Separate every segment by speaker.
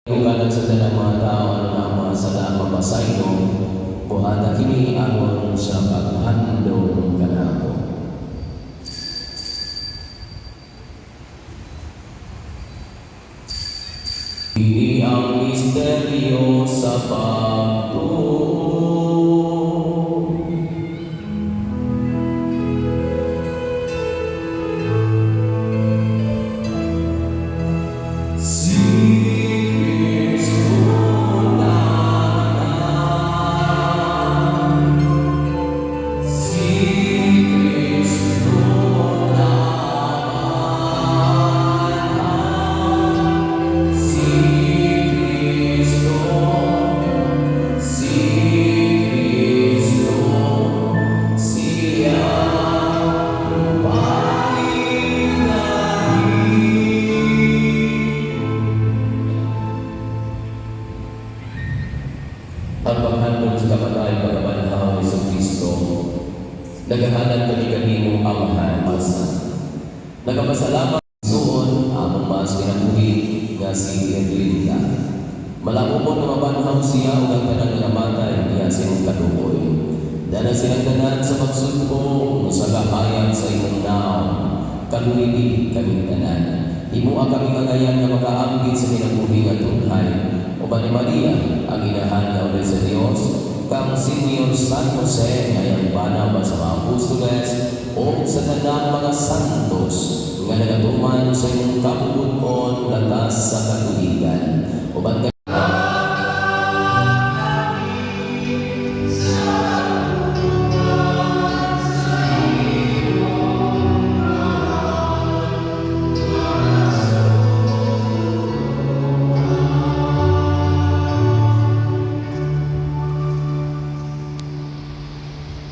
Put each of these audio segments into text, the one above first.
Speaker 1: Ibalang sa tanang mga tao ano na mga sala mapasayno, buhata kini amon sa paghandong kanako. Ini ang misteryo sa pagtuo. Ang paghandog sa kamatay pagkabanhaw ni Kristo, naghahanap kami kanimo Amahan Masa. Nagapasalamat suon among mas kinabuhi nga si Erlinda. Malabo mo na mabanhaw siya ug ang tanan nga namatay niya sa imong kaluoy. Dala silang tanan sa pagsudko no sa kahayag sa imong naong kaluhidi kaming tanan. Himua kami kagayan nga makaambit sa kinabuhi nga tunhay. O ba ni Maria, ang inahan na sa Diyos, kang Senyor San Jose, ngayang banaw ba sa mga apostoles, o sa tanang mga santos, nga nagatuman sa inyong kapubuton, latas sa katuligan. O ba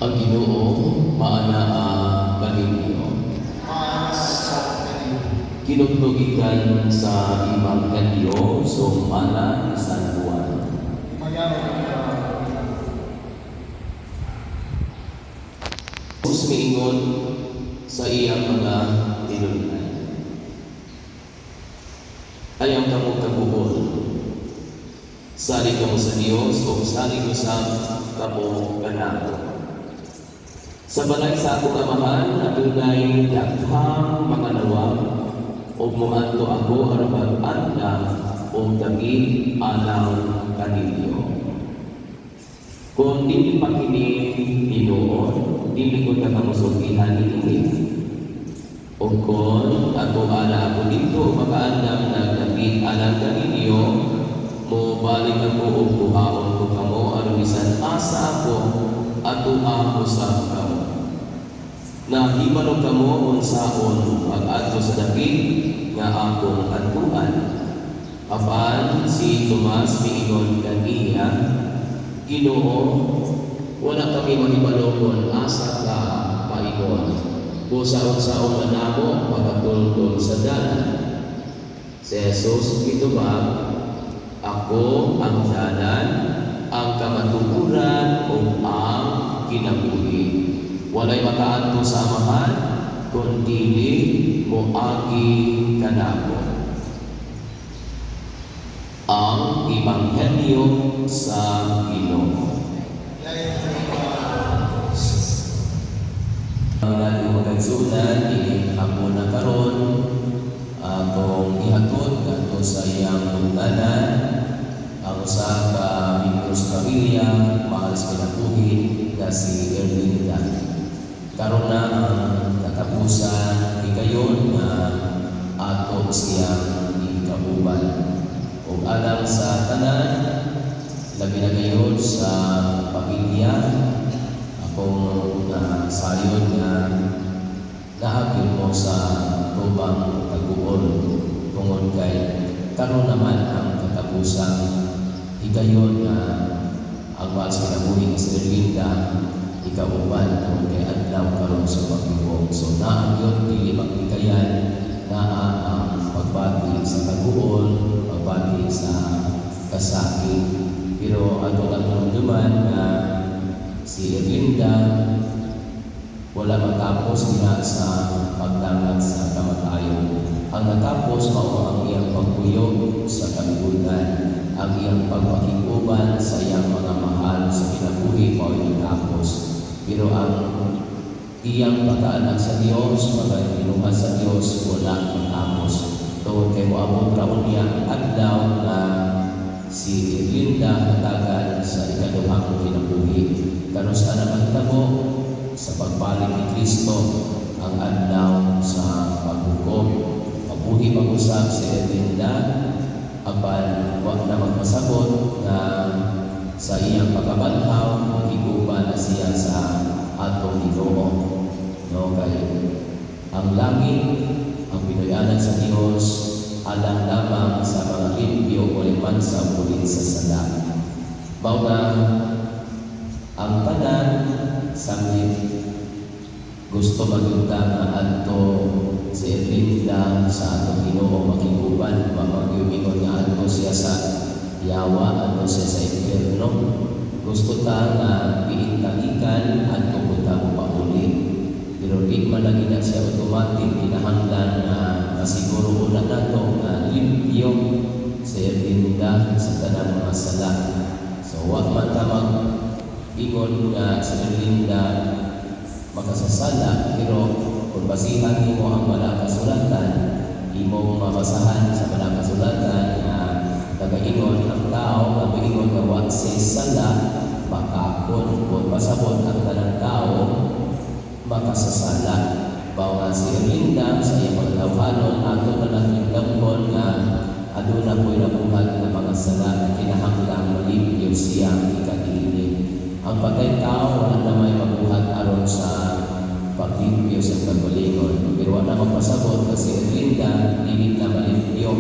Speaker 1: ang Ginoo maanaa kaninyo. Kinugtugikan sa Ebanghelyo sumala ni San Juan. Jesus miingon sa iyang mga tinulunan. Ayaw kamo kabuhol. Sali kamo sa Dios o sali ko sa kamo kanako. Sa balay sa akong amahan, adunay daghang mga nawag, o muadto ako aron mag-anda o dagit alang kaninyo. Kung dili pa kini tinuod, dili ko nakamusugihan ini. O kung ato ana ako dito makaandam na dagit alang kaninyo, mo balik ako o buhaon ko kamo aron bisan asa ako ato ako sa kamo. Na hibalo kamo unsaon pag-adto sa dapit nga akong adtuan. Apan si Tomas miingon kaniya, Ginoo, wala kami mahibalo kung asa ka paingon. Busa-unsaon man namo pagkatultol sa dalan. Si Jesus gitubag, ako ang dalan, ang kamatuguran o ang kinabuhi. Walay makaadto sa amahan, kundi mo agi kanako. Ang Ebanghelyo sa Ginoo. Ang natin magagsunan, ini ako na karon atong ihatod kanto sa iyang tungganan ang usa ka miyembros pamilya mahal sa kinabuhi nga si Erlinda. Karon na ang katapusan higayon na ato siyang ikabuban. O alang sa tanan, labi na kayo sa pamilya, akong sayon na naagin mo sa tubang taguol tungod kay karon naman ang katapusan higayon na ang mahal sa kinabuhi ni Erlinda ikauban tungod kay adlaw karon sa pagtubong. So naagyon dili magpikayan na ang pagbati sa taguol, pagbati sa kasakit. Pero atong natunduman na si Erlinda wala matapos na sa pagdangat sa kamatayon. Ang natapos mao ang iyang pagpuyo sa kalibutan, ang iyang pagpakikuban sa iyang mga mahal sa kinabuhi mao natapos. Pero ang iyang pagkaanak sa Dios, pagkinuha sa Dios wala matapos. Tungod kay moabot raon niya ang adlaw na si Erlinda hatagan sa ikaduhang kinabuhi. Karon sa mahitabo sa pagbalik ni Kristo ang adlaw sa paghukom. Mabuhi mag-usab si Erlinda apan wa na magpasabot na sa iyang pagkabanhaw magiguba na siya sa atong Ginoo. No kay ang langit ang pinuyanan sa Dios alang lamang sa mga limpyo o liman sa ulit sa sala. Mao na ang tanan samit gusto magyuta nga adto si Erlinda sa atong Ginoo makiguban, mamagyumingon nga adto siya sa yawa, adto siya sa impierno. Gusto ta nga piintagikan adto punta pauli. Pero di man lagi na siya automatic kinahanglan na masiguro una nato nga limpyo si Erlinda sa tanang mga sala. So wa man ta mag-ingon nga si Erlinda makasasala, pero kung basihan mo ang wala kasulatan, imo mabasahan sa wala kasulatan na nagaingon ang tao na maingon nga wa si sala makakon kung pasabot ang tanang tao makasasala. Bawa si Erlinda sa iyang pagtawhanon ato na natin damon nga aduna ko'y nabuhat na mga sala na kinahanglang malimpyo siya ikadili. Ang patay tao wala na may mabuhat aron sa paglimpyo sa kagalingon. Pero wala magpasabot kasi Erlinda dili na malimpyo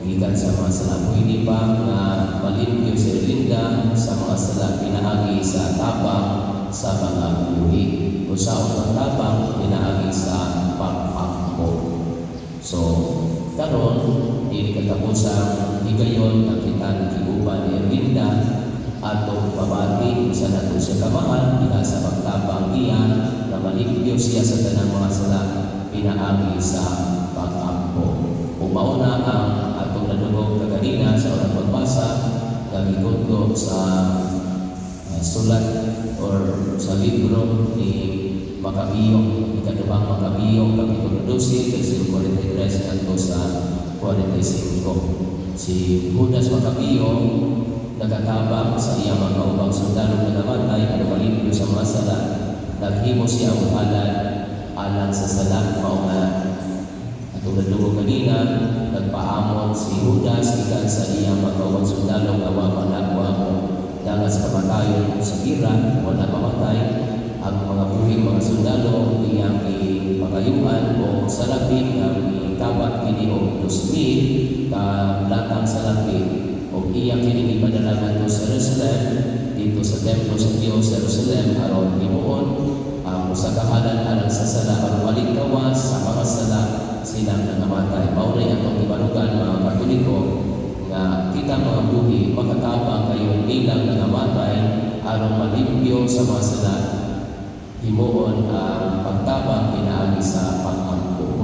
Speaker 1: gikan sa mga sala. Pwede ba nga malimpyo si Erlinda sa mga sala pinaagi sa tabang sa mga buhi o sa unang tabang pinaagi sa pagpakbo. So karon dili katapusang higayon ang kita nakiguban ni Erlinda atong pabati sa nato siya kamahal diha sa pagtabang iya na malimpyo siya sa tanang mga sala pinaagi sa pag-ampo. Umauna ang atong nadungog kaganina sa unang pagbasa nagigudlo sa sulat or sa libro ni Makabiyo, ikaduhang Makabiyo, Kapitulo 12, versikulo 43 hanggang sa 45. Si Judas Makabiyo nagatabang sa iyang mga kaubang sundalo na namatay at malimpyo sa mga sala. Naghimo siya ang halal alang sa sala mao nga atong nadungog kanina nagpaamon si Judas ikan sa iyang mga kaubang sundalo nga wa managwa mo dangas kamatayon sa gira wala mamatay ang mga buhing mga sundalo iyang ipagayuan o salapi nga ikabat kini og 2,000 ka latang salapi o iyang kini ipadala ngadto sa Jerusalem dito sa templo sa Dios sa Jerusalem aron himuon ang usa ka halal alang sa sala aron walin kawas sa mga sala silang nangamatay. Mao na atong ibarugan mga Katoliko nga kita mga buhi makatabang kayo ilang nangamatay aron malimpyo sa mga sala himuon ang pagtabang pinaagi sa pag-ampo.